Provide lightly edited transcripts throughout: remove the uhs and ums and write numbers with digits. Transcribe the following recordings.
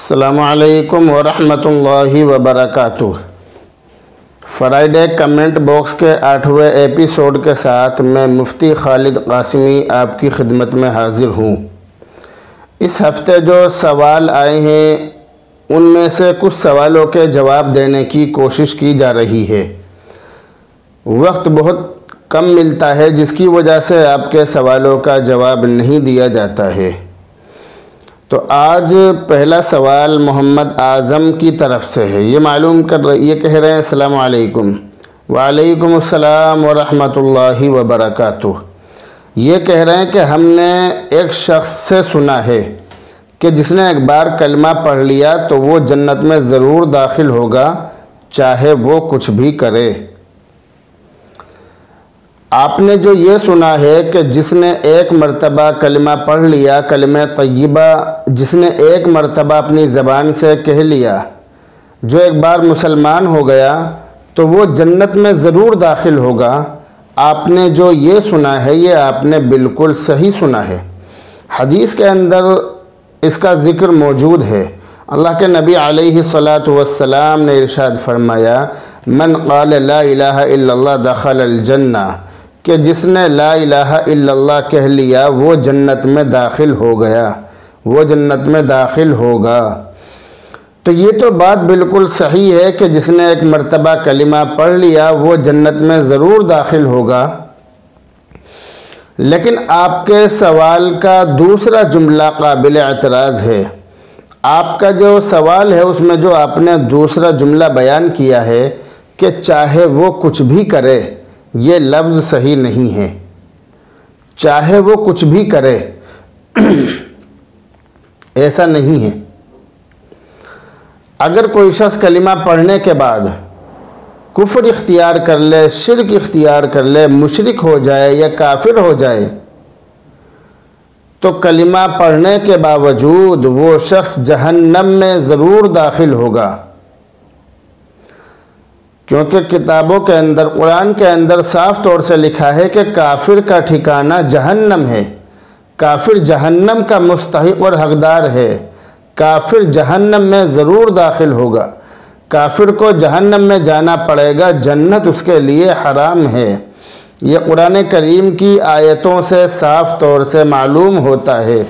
अस्सलामुअलैकुम वरहमतुल्लाहि वबरकातुह। Friday comment box के 8वें एपिसोड के साथ मैं मुफ्ती खालिद कासिमी आपकी खिदमत में हाज़िर हूँ। इस हफ़्ते जो सवाल आए हैं उनमें से कुछ सवालों के जवाब देने की कोशिश की जा रही है। वक्त बहुत कम मिलता है जिसकी वजह से आपके सवालों का जवाब नहीं दिया जाता है। तो आज पहला सवाल मोहम्मद आज़म की तरफ से है। ये कह रहे हैं अस्सलामु अलैकुम। वालेकुम अस्सलाम वरहमतुल्लाहि वबरकातुह। ये कह रहे हैं कि हमने एक शख्स से सुना है कि जिसने एक बार कलमा पढ़ लिया तो वो जन्नत में ज़रूर दाखिल होगा, चाहे वो कुछ भी करे। आपने जो ये सुना है कि जिसने एक मरतबा कलमा पढ़ लिया, कलमा तय्यबा जिसने एक मरतबा अपनी ज़बान से कह लिया, जो एक बार मुसलमान हो गया तो वो जन्नत में ज़रूर दाखिल होगा। आपने जो ये सुना है ये आपने बिल्कुल सही सुना है। हदीस के अंदर इसका ज़िक्र मौजूद है। अल्लाह के नबी अलैहिस्सलातु वस्सलाम ने इरशाद फरमाया, मन क़ाल ला इलाहा इल्लल्लाह दख़लल जन्ना, कि जिसने ला इलाहा इल्लल्लाह कह लिया वो जन्नत में दाखिल हो गया, वो जन्नत में दाखिल होगा। तो ये तो बात बिल्कुल सही है कि जिसने एक मरतबा कलिमा पढ़ लिया वो जन्नत में ज़रूर दाखिल होगा। लेकिन आपके सवाल का दूसरा जुमला काबिल एतराज़ है। आपका जो सवाल है उसमें जो आपने दूसरा जुमला बयान किया है कि चाहे वो कुछ भी करे, ये लफ्ज़ सही नहीं है। चाहे वो कुछ भी करे ऐसा नहीं है। अगर कोई शख्स कलिमा पढ़ने के बाद कुफ्र इख्तियार कर ले, शिर्क इख्तियार कर ले, मुशरिक हो जाए या काफिर हो जाए, तो कलिमा पढ़ने के बावजूद वो शख्स जहन्नम में ज़रूर दाखिल होगा। क्योंकि किताबों के अंदर, कुरान के अंदर साफ़ तौर से लिखा है कि काफिर का ठिकाना जहन्नम है। काफिर जहन्नम का मुस्तहिक और हकदार है। काफिर जहन्नम में ज़रूर दाखिल होगा। काफिर को जहन्नम में जाना पड़ेगा, जन्नत उसके लिए हराम है। ये कुरान करीम की आयतों से साफ़ तौर से मालूम होता है।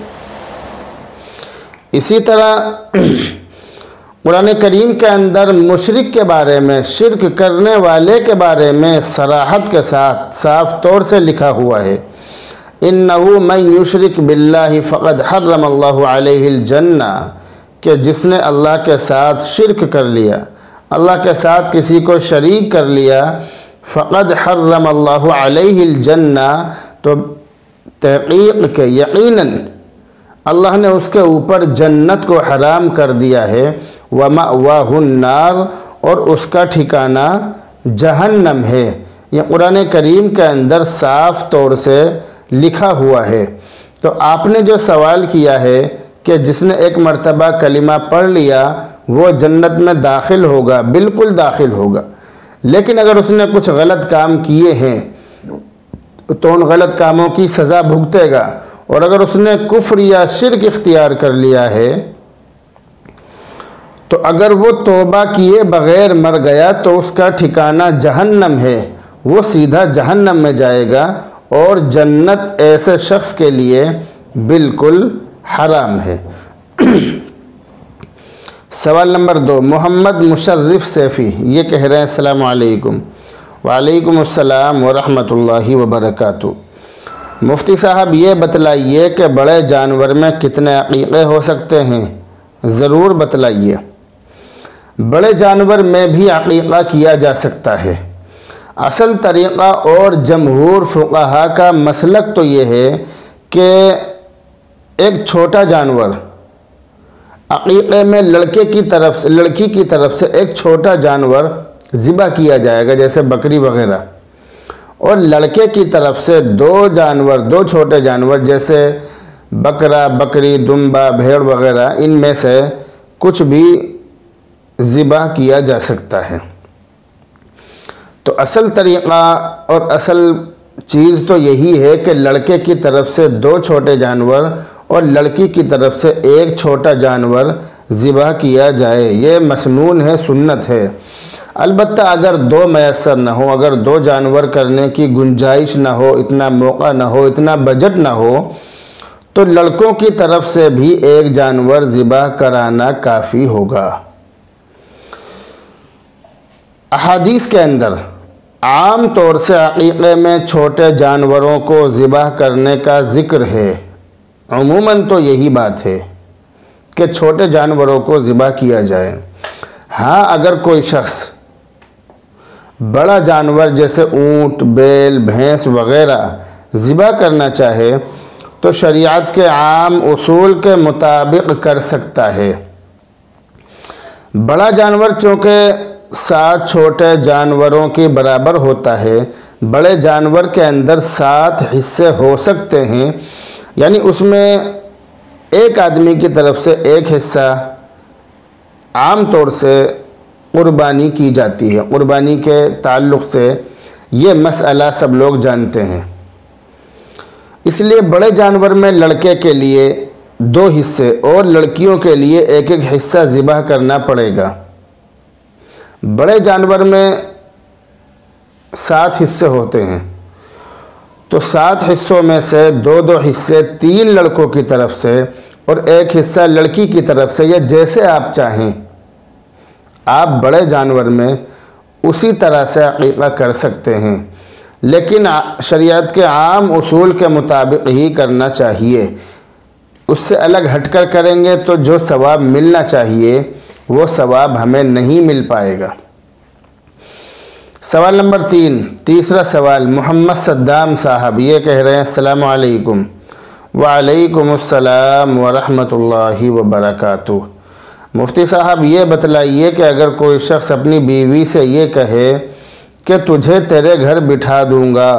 इसी तरह कुरान करीम के अंदर मुशरिक के बारे में, शिर्क करने वाले के बारे में सराहत के साथ साफ़ तौर से लिखा हुआ है, इन्नहु मन युशरिक बिल्लाहि फ़क़द हर्रमल्लाहु अलैहिल जन्ना, कि जिसने अल्लाह के साथ शिर्क कर लिया, अल्लाह के साथ किसी को शरीक कर लिया, फ़क़द हर्रमल्लाहु अलैहिल जन्ना, तो तहक़ीक़ के यक़ीनन अल्लाह ने उसके ऊपर जन्नत को हराम कर दिया है। व मअवाहुन नार, और उसका ठिकाना जहन्नम है। ये कुरान करीम के अंदर साफ़ तौर से लिखा हुआ है। तो आपने जो सवाल किया है कि जिसने एक मरतबा कलिमा पढ़ लिया वो जन्नत में दाखिल होगा, बिल्कुल दाखिल होगा। लेकिन अगर उसने कुछ गलत काम किए हैं तो उन गलत कामों की सज़ा भुगतेगा। और अगर उसने कुफ्र या शिर्क इख्तियार कर लिया है तो अगर वो तौबा किए बग़ैर मर गया तो उसका ठिकाना जहन्नम है, वो सीधा जहन्नम में जाएगा और जन्नत ऐसे शख्स के लिए बिल्कुल हराम है। सवाल नंबर 2, मोहम्मद मुशर्रिफ सैफ़ी ये कह रहे हैं अस्सलामु अलैकुम। वालेकुम अस्सलाम वरहमतुल्लाहि वबरकातुह। मुफ्ती साहब ये बतलाइए कि बड़े जानवर में कितने अक़ीक़े हो सकते हैं? ज़रूर बतलाइए। बड़े जानवर में भी अक़ीक़ा किया जा सकता है। असल तरीक़ा और जमहूर फ़ुक़हा का मसलक तो ये है कि एक छोटा जानवर अक़ीक़े में लड़की की तरफ से एक छोटा जानवर ज़िबा किया जाएगा, जैसे बकरी वग़ैरह, और लड़के की तरफ से दो छोटे जानवर जैसे बकरा, बकरी, दुम्बा, भेड़ वग़ैरह, इनमें से कुछ भी ज़िबा किया जा सकता है। तो असल तरीक़ा और असल चीज़ तो यही है कि लड़के की तरफ से 2 छोटे जानवर और लड़की की तरफ से एक छोटा जानवर ज़िबह किया जाए। ये मसनून है, सुन्नत है। अलबत्ता अगर दो मैसर न हो, अगर दो जानवर करने की गुंजाइश न हो, इतना मौका न हो, इतना बजट न हो, तो लड़कों की तरफ से भी एक जानवर ज़िबह कराना काफ़ी होगा। अहादीस के अंदर आम तौर से अक़ीक़े में छोटे जानवरों को ज़िबह करने का ज़िक्र है। अमूमन तो यही बात है कि छोटे जानवरों को ज़िबह किया जाए। हाँ, अगर कोई शख्स बड़ा जानवर जैसे ऊँट, बैल, भैंस वग़ैरह ज़िबह करना चाहे तो शरीयत के आम उसूल के मुताबिक कर सकता है। बड़ा जानवर चूँकि 7 छोटे जानवरों के बराबर होता है, बड़े जानवर के अंदर 7 हिस्से हो सकते हैं, यानी उसमें एक आदमी की तरफ से एक हिस्सा आम तौर से कुर्बानी की जाती है। कुर्बानी के ताल्लुक़ से ये मसला सब लोग जानते हैं। इसलिए बड़े जानवर में लड़के के लिए 2 हिस्से और लड़कियों के लिए एक एक हिस्सा ज़िबह करना पड़ेगा। बड़े जानवर में 7 हिस्से होते हैं, तो 7 हिस्सों में से 2-2 हिस्से 3 लड़कों की तरफ से और एक हिस्सा लड़की की तरफ से, या जैसे आप चाहें आप बड़े जानवर में उसी तरह से अक़ीक़ा कर सकते हैं, लेकिन शरीयत के आम उसूल के मुताबिक ही करना चाहिए। उससे अलग हटकर करेंगे तो जो सवाब मिलना चाहिए वो सवाब हमें नहीं मिल पाएगा। सवाल नंबर 3, तीसरा सवाल मोहम्मद सद्दाम साहब ये कह रहे हैं, अस्सलामु अलैकुम। वालेकुमुस्सलाम वरहमतुल्लाहि वबरकातुहू। मुफ्ती साहब ये बतलाइए कि अगर कोई शख्स अपनी बीवी से ये कहे कि तुझे तेरे घर बिठा दूंगा,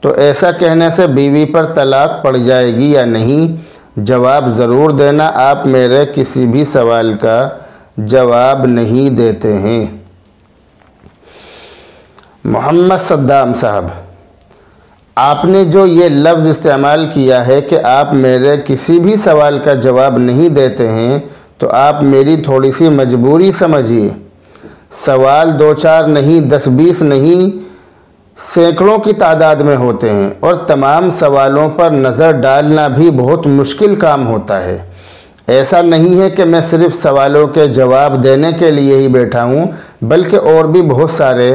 तो ऐसा कहने से बीवी पर तलाक पड़ जाएगी या नहीं? जवाब ज़रूर देना, आप मेरे किसी भी सवाल का जवाब नहीं देते हैं। मोहम्मद सद्दाम साहब, आपने जो ये लफ्ज़ इस्तेमाल किया है कि आप मेरे किसी भी सवाल का जवाब नहीं देते हैं, तो आप मेरी थोड़ी सी मजबूरी समझिए। सवाल 2-4 नहीं, 10-20 नहीं, सैकड़ों की तादाद में होते हैं और तमाम सवालों पर नज़र डालना भी बहुत मुश्किल काम होता है। ऐसा नहीं है कि मैं सिर्फ़ सवालों के जवाब देने के लिए ही बैठा हूँ, बल्कि और भी बहुत सारे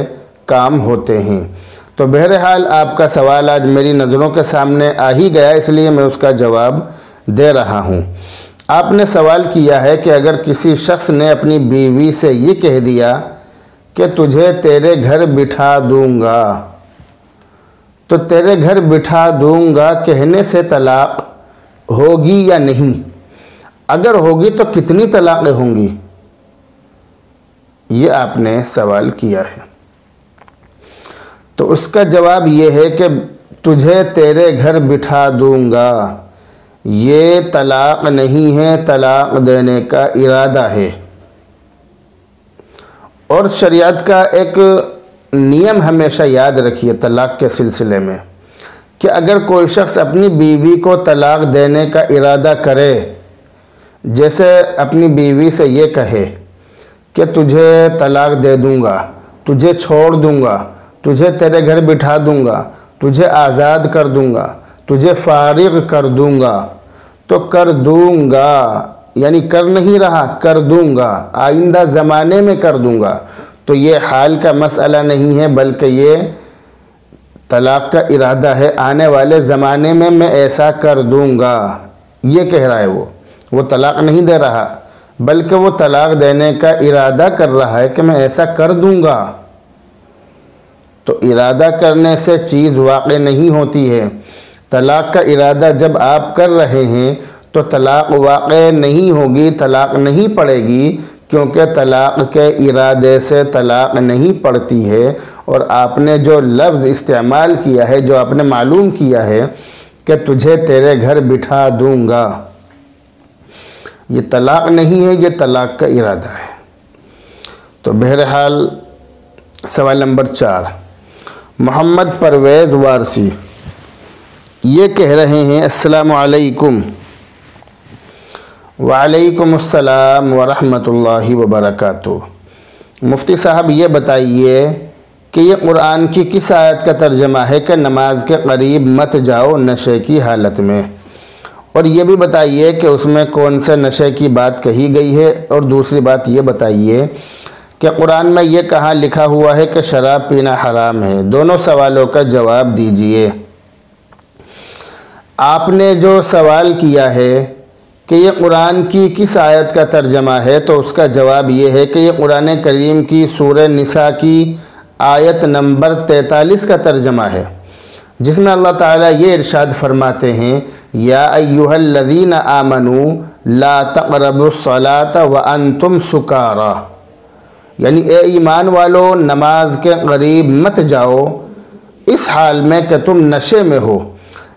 काम होते हैं। तो बहरहाल आपका सवाल आज मेरी नज़रों के सामने आ ही गया, इसलिए मैं उसका जवाब दे रहा हूँ। आपने सवाल किया है कि अगर किसी शख्स ने अपनी बीवी से ये कह दिया कि तुझे तेरे घर बिठा दूंगा, तो तेरे घर बिठा दूंगा कहने से तलाक होगी या नहीं? अगर होगी तो कितनी तलाक़ें होंगी? ये आपने सवाल किया है। तो उसका जवाब ये है कि तुझे तेरे घर बिठा दूंगा, ये तलाक़ नहीं है, तलाक़ देने का इरादा है। और शरीयत का एक नियम हमेशा याद रखिए तलाक़ के सिलसिले में कि अगर कोई शख्स अपनी बीवी को तलाक़ देने का इरादा करे, जैसे अपनी बीवी से ये कहे कि तुझे तलाक़ दे दूंगा, तुझे छोड़ दूंगा, तुझे तेरे घर बिठा दूंगा, तुझे आज़ाद कर दूंगा, तुझे फारिग कर दूंगा, तो कर दूंगा यानी कर नहीं रहा, कर दूंगा, आइंदा ज़माने में कर दूंगा, तो ये हाल का मसला नहीं है, बल्कि ये तलाक़ का इरादा है। आने वाले ज़माने में मैं ऐसा कर दूंगा, ये कह रहा है। वो तलाक़ नहीं दे रहा, बल्कि वो तलाक़ देने का इरादा कर रहा है कि मैं ऐसा कर दूंगा। तो इरादा करने से चीज़ वाक़ई नहीं होती है। तलाक़ का इरादा जब आप कर रहे हैं तो तलाक़ वाक़ई नहीं होगी, तलाक़ नहीं पड़ेगी, क्योंकि तलाक़ के इरादे से तलाक़ नहीं पड़ती है। और आपने जो लफ्ज़ इस्तेमाल किया है, जो आपने मालूम किया है कि तुझे तेरे घर बिठा दूंगा, ये तलाक़ नहीं है, ये तलाक़ का इरादा है। तो बहरहाल सवाल नंबर 4, मोहम्मद परवेज़ वारसी ये कह रहे हैं, अस्सलामु अलैकुम। वालेकुमुस्सलाम वरहमतुल्लाहि वबरकातुहू। मुफ्ती साहब ये बताइए कि ये क़ुरान की किस आयत का तर्जमा है कि नमाज के करीब मत जाओ नशे की हालत में, और ये भी बताइए कि उसमें कौन से नशे की बात कही गई है। और दूसरी बात ये बताइए कि क़ुरान में ये कहाँ लिखा हुआ है कि शराब पीना हराम है। दोनों सवालों का जवाब दीजिए। आपने जो सवाल किया है कि ये क़ुरान की किस आयत का तर्जमा है, तो उसका जवाब ये है कि ये क़ुरान करीम की सूरह निसा की आयत नंबर 43 का तर्जमा है, जिसमें अल्लाह ताला ये इरशाद फरमाते हैं, या अय्युहल्लज़ीना आमनू ला तक़रबुस्सलाता व अंतुम सुकारा, यानी ए ईमान वालो नमाज के करीब मत जाओ इस हाल में कि तुम नशे में हो,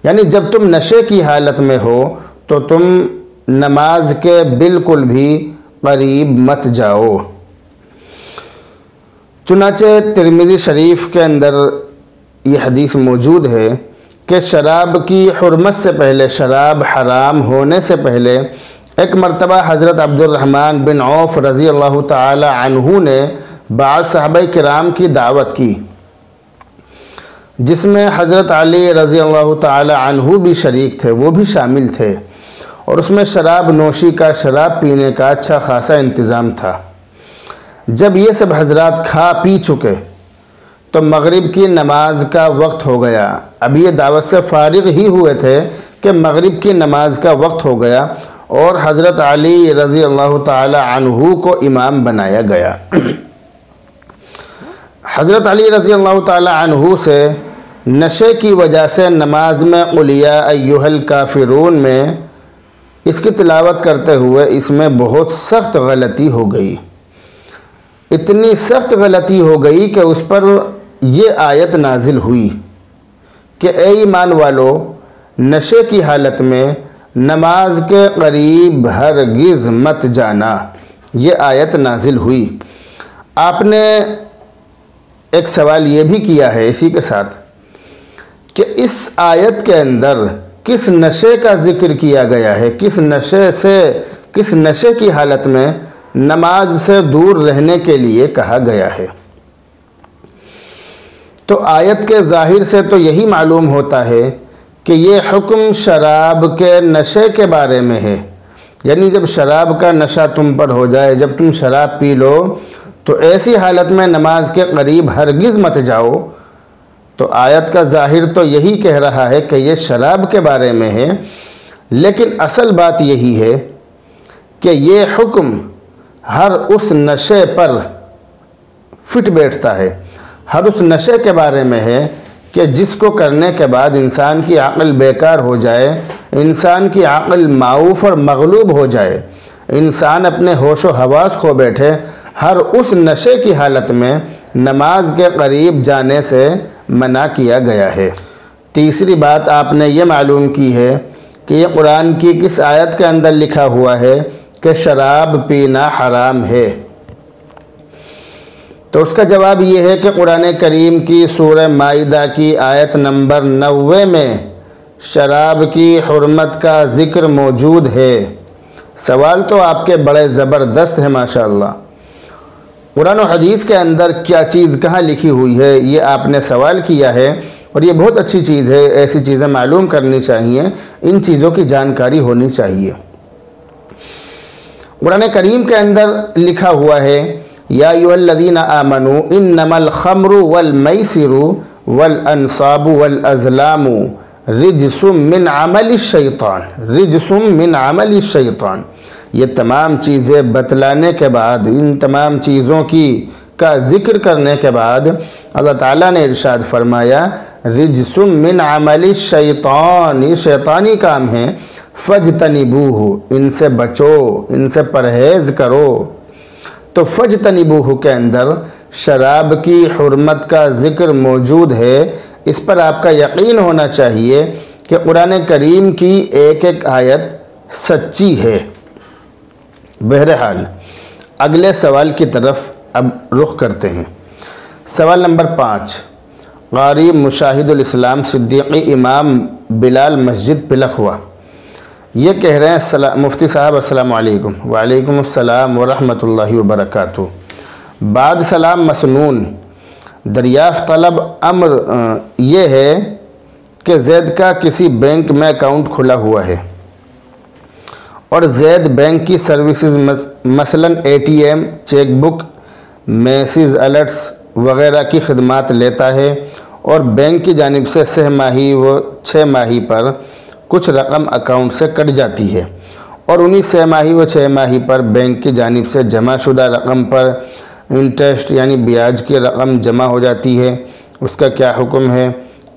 यानी जब तुम नशे की हालत में हो तो तुम नमाज के बिल्कुल भी करीब मत जाओ। चुनाचे तिरमिज़ी शरीफ के अंदर ये हदीस मौजूद है कि शराब की हुर्मत से पहले, शराब हराम होने से पहले एक मरतबा हज़रत अब्दुर्रहमान बिन औफ़ रज़ी अल्लाह ताला अन्हु ने बाज़ सहाबा किराम की दावत की, जिसमें हज़रत अली रज़ी अल्लाह ताला अन्हु भी शरीक थे, वो भी शामिल थे, और उसमें शराब नोशी का, शराब पीने का अच्छा खासा इंतज़ाम था। जब ये सब हजरात खा पी चुके तो मगरिब की नमाज का वक्त हो गया। अभी ये दावत से फारिग ही हुए थे कि मगरिब की नमाज का वक्त हो गया और हज़रत अली रज़ी अल्लाह ताला अन्हु को इमाम बनाया गया। हज़रत अली रज़ी अल्लाह ताला अन्हु से नशे की वजह से नमाज में क़ुल या अय्युहल काफ़िरून में इसकी तिलावत करते हुए इसमें बहुत सख्त गलती हो गई। इतनी सख्त गलती हो गई कि उस पर ये आयत नाजिल हुई कि ए ईमान वालो नशे की हालत में नमाज के करीब हरगिज़ मत जाना। ये आयत नाजिल हुई। आपने एक सवाल ये भी किया है इसी के साथ कि इस आयत के अंदर किस नशे का ज़िक्र किया गया है, किस नशे से, किस नशे की हालत में नमाज से दूर रहने के लिए कहा गया है। तो आयत के ज़ाहिर से तो यही मालूम होता है कि ये हुक्म शराब के नशे के बारे में है, यानी जब शराब का नशा तुम पर हो जाए, जब तुम शराब पी लो तो ऐसी हालत में नमाज के करीब हरगिज़ मत जाओ। तो आयत का ज़ाहिर तो यही कह रहा है कि ये शराब के बारे में है, लेकिन असल बात यही है कि ये हुक्म हर उस नशे पर फिट बैठता है, हर उस नशे के बारे में है कि जिसको करने के बाद इंसान की अक़ल बेकार हो जाए, इंसान की अक़ल माऊफ और मगलूब हो जाए, इंसान अपने होश व हवास खो बैठे। हर उस नशे की हालत में नमाज के करीब जाने से मना किया गया है। तीसरी बात आपने ये मालूम की है कि ये कुरान की किस आयत के अंदर लिखा हुआ है कि शराब पीना हराम है। तो उसका जवाब ये है कि कुरान करीम की सूरह माइदा की आयत नंबर 90 में शराब की हुर्मत का ज़िक्र मौजूद है। सवाल तो आपके बड़े ज़बरदस्त हैं माशाअल्लाह। कुरान और हदीस के अंदर क्या चीज़ कहाँ लिखी हुई है ये आपने सवाल किया है, और ये बहुत अच्छी चीज़ है। ऐसी चीज़ें मालूम करनी चाहिए, इन चीज़ों की जानकारी होनी चाहिए। कुरान करीम के अंदर लिखा हुआ है, या अय्युहल्लज़ीना आमनू इन्नमल खम्रु वल मैसिरु वल अंसाबु वल अज़लामु रिजसुम मिन अमलि शैतान, रिजसुम मिन अमलि शैतान। ये तमाम चीज़ें बतलाने के बाद, इन तमाम चीज़ों की का ज़िक्र करने के बाद अल्लाह ताला ने इरशाद फरमाया, रिजसुम मिन अमलि शैतान, ये शैतानी काम है, फजतनिबूहु, इनसे बचो, इनसे परहेज़ करो। तो फजतनिबूहु के अंदर शराब की हुर्मत का ज़िक्र मौजूद है। इस पर आपका यकीन होना चाहिए कि कुरान करीम की एक एक आयत सच्ची है। बहरहाल अगले सवाल की तरफ अब रुख करते हैं। सवाल नंबर 5, क़ारी मुशाहिदुल इस्लाम सिद्दीक़ी इमाम बिलाल मस्जिद पिलखवा, ये कह रहे हैं मुफ्ती साहब अस्सलाम वालेकुम। वालेकुम अस्सलाम व रहमतुल्लाहि व बरकातुहू। बाद सलाम मसनून दरियाफ़्त तलब अम्र ये है कि ज़ैद का किसी बैंक में अकाउंट खुला हुआ है और ज़ैद बैंक की सर्विसेज मसलन ATM, चेकबुक, मैसेज अलर्ट्स वग़ैरह की खिदमात लेता है और बैंक की जानिब से 6 माही व 6 माही पर कुछ रकम अकाउंट से कट जाती है और उन्हीं 6 माही व 6 माही पर बैंक की जानिब से जमा शुदा रकम पर इंटरेस्ट यानी ब्याज की रकम जमा हो जाती है। उसका क्या हुक्म है?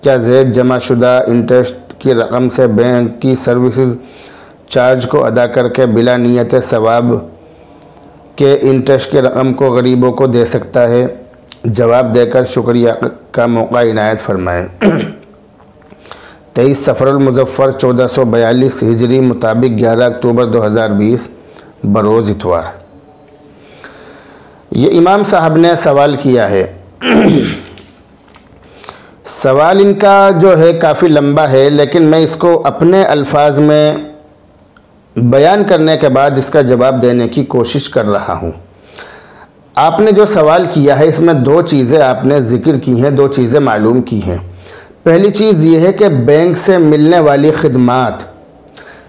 क्या ज़ैद जमा शुदा इंटरेस्ट की रकम से बैंक की सर्विसेज चार्ज को अदा करके बिला नियत सवाब के इंटरेस्ट की रकम को गरीबों को दे सकता है? जवाब देकर शुक्रिया का मौका इनायत फरमाएँ। 23 सफ़रुल मुज़फ़्फ़र 1442 हिजरी मुताबिक 11 अक्टूबर 2020 बरोज़ इतवार। ये इमाम साहब ने सवाल किया है। सवाल इनका जो है काफ़ी लंबा है, लेकिन मैं इसको अपने अल्फाज में बयान करने के बाद इसका जवाब देने की कोशिश कर रहा हूँ। आपने जो सवाल किया है इसमें 2 चीज़ें आपने ज़िक्र की हैं, 2 चीज़ें मालूम की हैं। पहली चीज़ ये है कि बैंक से मिलने वाली खिदमात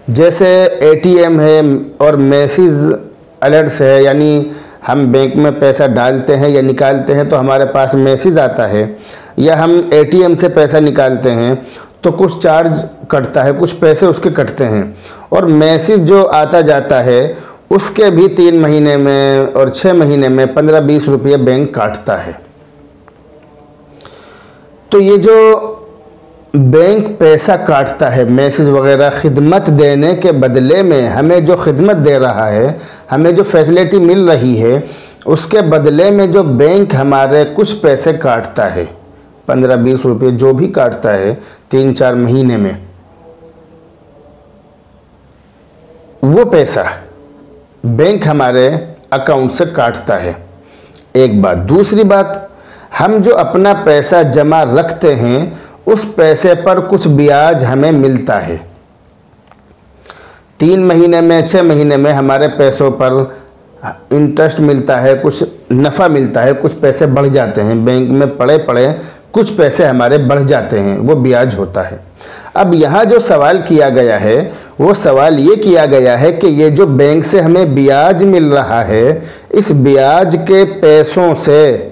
जैसे ATM है और मैसेज अलर्ट्स है, यानी हम बैंक में पैसा डालते हैं या निकालते हैं तो हमारे पास मैसेज आता है, या हम ATM से पैसा निकालते हैं तो कुछ चार्ज कटता है, कुछ पैसे उसके कटते हैं और मैसेज जो आता जाता है उसके भी 3 महीने में और 6 महीने में 15-20 रुपये बैंक काटता है। तो ये जो बैंक पैसा काटता है मैसेज वगैरह खिदमत देने के बदले में, हमें जो खिदमत दे रहा है, हमें जो फैसिलिटी मिल रही है, उसके बदले में जो बैंक हमारे कुछ पैसे काटता है, 15-20 रुपये जो भी काटता है 3-4 महीने में, वो पैसा बैंक हमारे अकाउंट से काटता है। एक बात। दूसरी बात, हम जो अपना पैसा जमा रखते हैं उस पैसे पर कुछ ब्याज हमें मिलता है। 3 महीने में 6 महीने में हमारे पैसों पर इंटरेस्ट मिलता है, कुछ नफ़ा मिलता है, कुछ पैसे बढ़ जाते हैं, बैंक में पड़े पड़े कुछ पैसे हमारे बढ़ जाते हैं, वो ब्याज होता है। अब यहाँ जो सवाल किया गया है वो सवाल ये किया गया है कि ये जो बैंक से हमें ब्याज मिल रहा है, इस ब्याज के पैसों से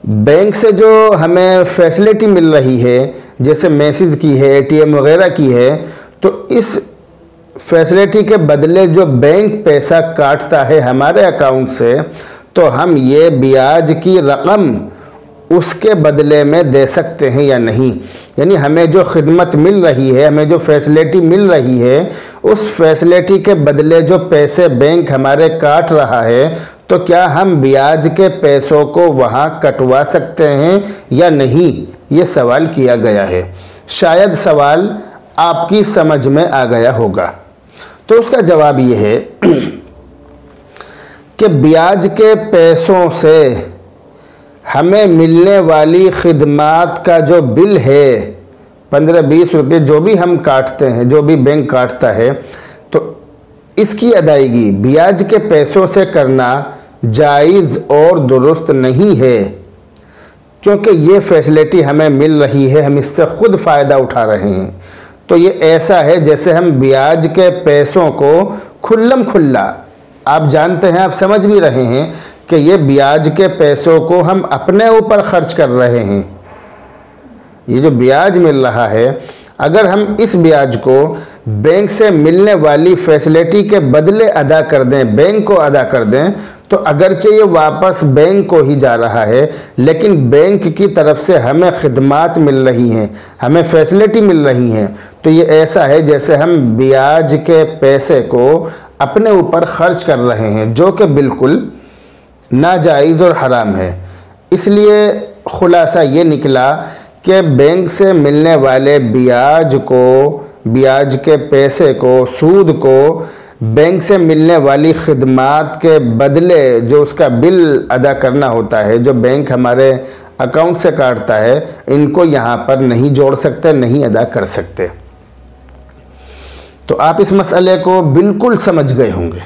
बैंक से जो हमें फैसिलिटी मिल रही है, जैसे मैसेज की है, ATM वगैरह की है, तो इस फैसिलिटी के बदले जो बैंक पैसा काटता है हमारे अकाउंट से, तो हम ये ब्याज की रकम उसके बदले में दे सकते हैं या नहीं। यानी हमें जो खिदमत मिल रही है, हमें जो फैसिलिटी मिल रही है, उस फैसिलिटी के बदले जो पैसे बैंक हमारे काट रहा है, तो क्या हम ब्याज के पैसों को वहाँ कटवा सकते हैं या नहीं, ये सवाल किया गया है। शायद सवाल आपकी समझ में आ गया होगा। तो उसका जवाब ये है कि ब्याज के पैसों से हमें मिलने वाली खिदमात का जो बिल है, 15-20 रुपये जो भी हम काटते हैं, जो भी बैंक काटता है, तो इसकी अदायगी ब्याज के पैसों से करना जायज़ और दुरुस्त नहीं है, क्योंकि ये फैसिलिटी हमें मिल रही है, हम इससे ख़ुद फ़ायदा उठा रहे हैं। तो ये ऐसा है जैसे हम ब्याज के पैसों को खुल्लम खुल्ला, आप जानते हैं, आप समझ भी रहे हैं कि ये ब्याज के पैसों को हम अपने ऊपर खर्च कर रहे हैं। ये जो ब्याज मिल रहा है, अगर हम इस ब्याज को बैंक से मिलने वाली फैसिलिटी के बदले अदा कर दें, बैंक को अदा कर दें, तो अगरचे ये वापस बैंक को ही जा रहा है, लेकिन बैंक की तरफ से हमें खिदमात मिल रही हैं, हमें फैसिलिटी मिल रही हैं। तो ये ऐसा है जैसे हम ब्याज के पैसे को अपने ऊपर खर्च कर रहे हैं, जो कि बिल्कुल नाजायज़ और हराम है। इसलिए खुलासा ये निकला कि बैंक से मिलने वाले ब्याज को, ब्याज के पैसे को, सूद को बैंक से मिलने वाली खिदमात के बदले जो उसका बिल अदा करना होता है, जो बैंक हमारे अकाउंट से काटता है, इनको यहाँ पर नहीं जोड़ सकते, नहीं अदा कर सकते। तो आप इस मसले को बिल्कुल समझ गए होंगे।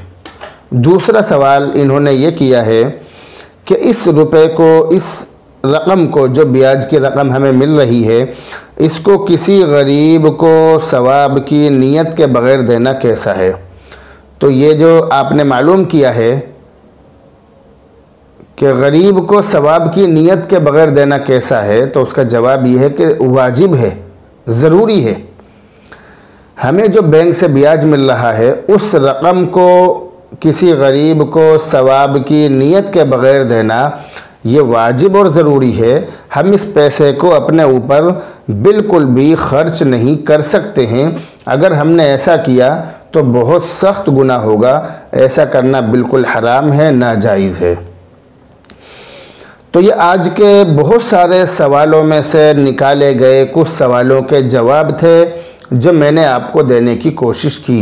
दूसरा सवाल इन्होंने ये किया है कि इस रुपए को, इस रकम को, जो ब्याज की रकम हमें मिल रही है, इसको किसी गरीब को सवाब की नीयत के बग़ैर देना कैसा है। तो ये जो आपने मालूम किया है कि गरीब को सवाब की नीयत के बग़ैर देना कैसा है, तो उसका जवाब ये है कि वाजिब है, ज़रूरी है। हमें जो बैंक से ब्याज मिल रहा है, उस रकम को किसी गरीब को सवाब की नीयत के बग़ैर देना ये वाजिब और ज़रूरी है। हम इस पैसे को अपने ऊपर बिल्कुल भी ख़र्च नहीं कर सकते हैं। अगर हमने ऐसा किया तो बहुत सख्त गुनाह होगा। ऐसा करना बिल्कुल हराम है, नाजायज़ है। तो ये आज के बहुत सारे सवालों में से निकाले गए कुछ सवालों के जवाब थे जो मैंने आपको देने की कोशिश की।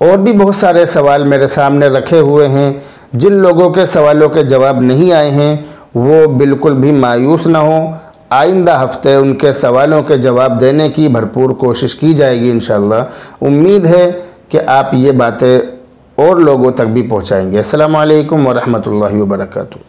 और भी बहुत सारे सवाल मेरे सामने रखे हुए हैं। जिन लोगों के सवालों के जवाब नहीं आए हैं वो बिल्कुल भी मायूस ना हो। आइंदा हफ्ते उनके सवालों के जवाब देने की भरपूर कोशिश की जाएगी इंशाअल्लाह। उम्मीद है कि आप ये बातें और लोगों तक भी पहुँचाएँगे। अस्सलामु अलैकुम व रहमतुल्लाहि व बरकातुहू।